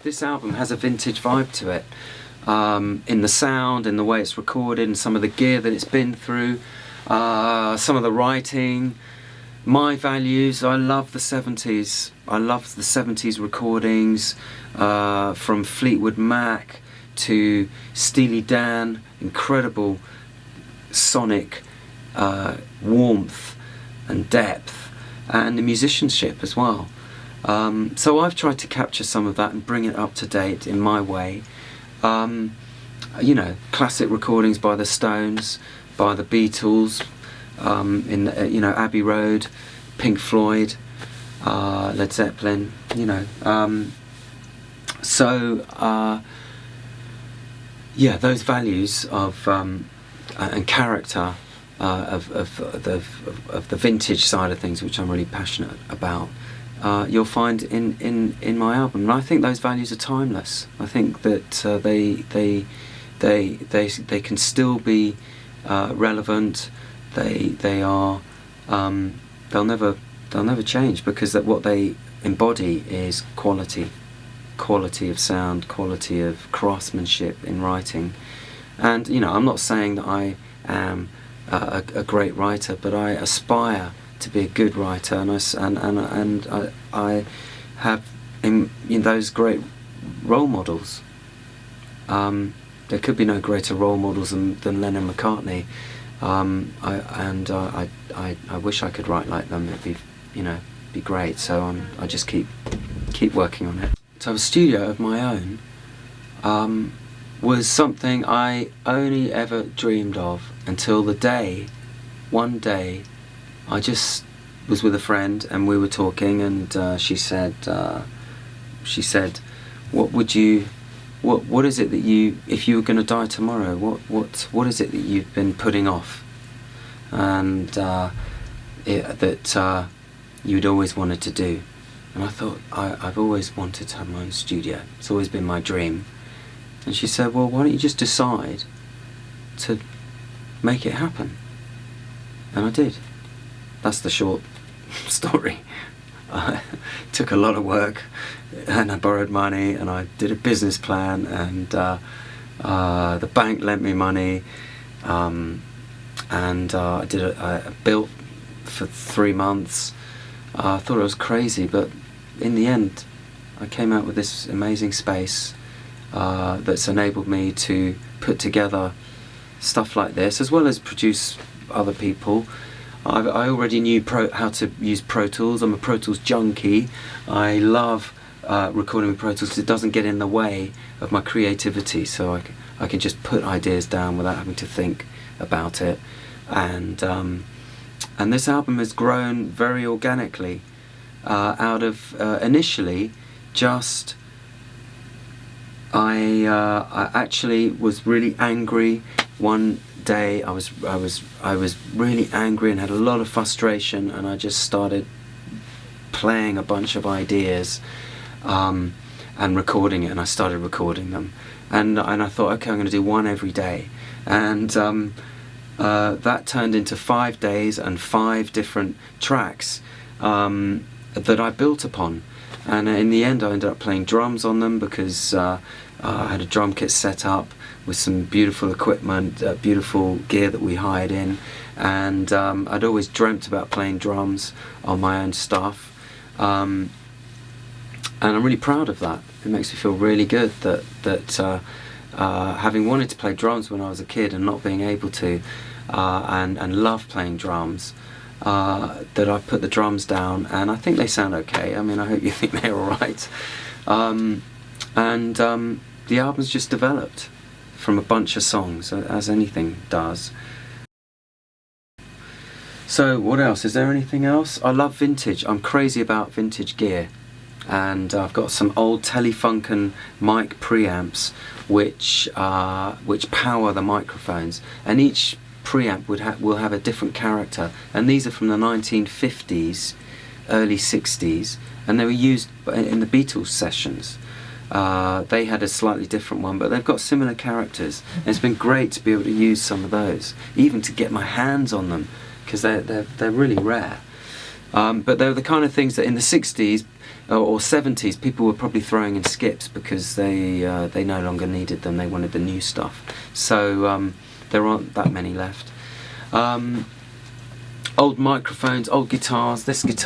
this album has a vintage vibe to it, in the sound, in the way it's recorded, and some of the gear that it's been through, some of the writing. My values, I love the 70s. I love the 70s recordings, from Fleetwood Mac to Steely Dan, incredible sonic warmth and depth, and the musicianship as well. So I've tried to capture some of that and bring it up to date in my way. You know, classic recordings by the Stones, by the Beatles, you know, Abbey Road, Pink Floyd, Led Zeppelin, you know. Yeah, those values of and character of the vintage side of things, which I'm really passionate about, you'll find in my album. And I think those values are timeless. I think that they can still be relevant. They are they'll never change, because that what they embody is quality of sound, quality of craftsmanship in writing. And you know, I'm not saying that I am a great writer, but I aspire to be a good writer, and I have in those great role models. There could be no greater role models than Lennon and McCartney. I wish I could write like them. It'd be, you know, be great. So I just keep working on it. To have a studio of my own was something I only ever dreamed of until one day, I just was with a friend and we were talking, and she said, what is it that if you were going to die tomorrow, what is it that you've been putting off, and that you'd always wanted to do? And I thought, I've always wanted to have my own studio. It's always been my dream. And she said, well, why don't you just decide to make it happen? And I did. That's the short story. It took a lot of work, and I borrowed money, and I did a business plan, and the bank lent me money, and I built for 3 months. I thought I was crazy, but in the end I came out with this amazing space that's enabled me to put together stuff like this, as well as produce other people. I already knew how to use Pro Tools. I'm a Pro Tools junkie. I love recording with Pro Tools because it doesn't get in the way of my creativity, so I can just put ideas down without having to think about it. And this album has grown very organically out of initially just I actually was really angry one day. I was really angry and had a lot of frustration, and I just started playing a bunch of ideas and recording it, and I started recording them, and I thought, okay, I'm going to do one every day, and that turned into 5 days and 5 different tracks that I built upon. And in the end I ended up playing drums on them, because I had a drum kit set up with some beautiful equipment, beautiful gear that we hired in, and I'd always dreamt about playing drums on my own stuff, and I'm really proud of that. It makes me feel really good that having wanted to play drums when I was a kid and not being able to, and love playing drums, that I put the drums down, and I think they sound okay. I mean, I hope you think they're alright. The album's just developed from a bunch of songs, as anything does. So what else? Is there anything else? I love vintage. I'm crazy about vintage gear, and I've got some old Telefunken mic preamps which power the microphones, and each preamp will have a different character, and these are from the 1950s, early 60s, and they were used in the Beatles sessions. They had a slightly different one, but they've got similar characters, and it's been great to be able to use some of those, even to get my hands on them, because they're really rare. But they were the kind of things that in the 60s or 70s people were probably throwing in skips because they no longer needed them. They wanted the new stuff. So there aren't that many left. Old microphones, old guitars. This guitar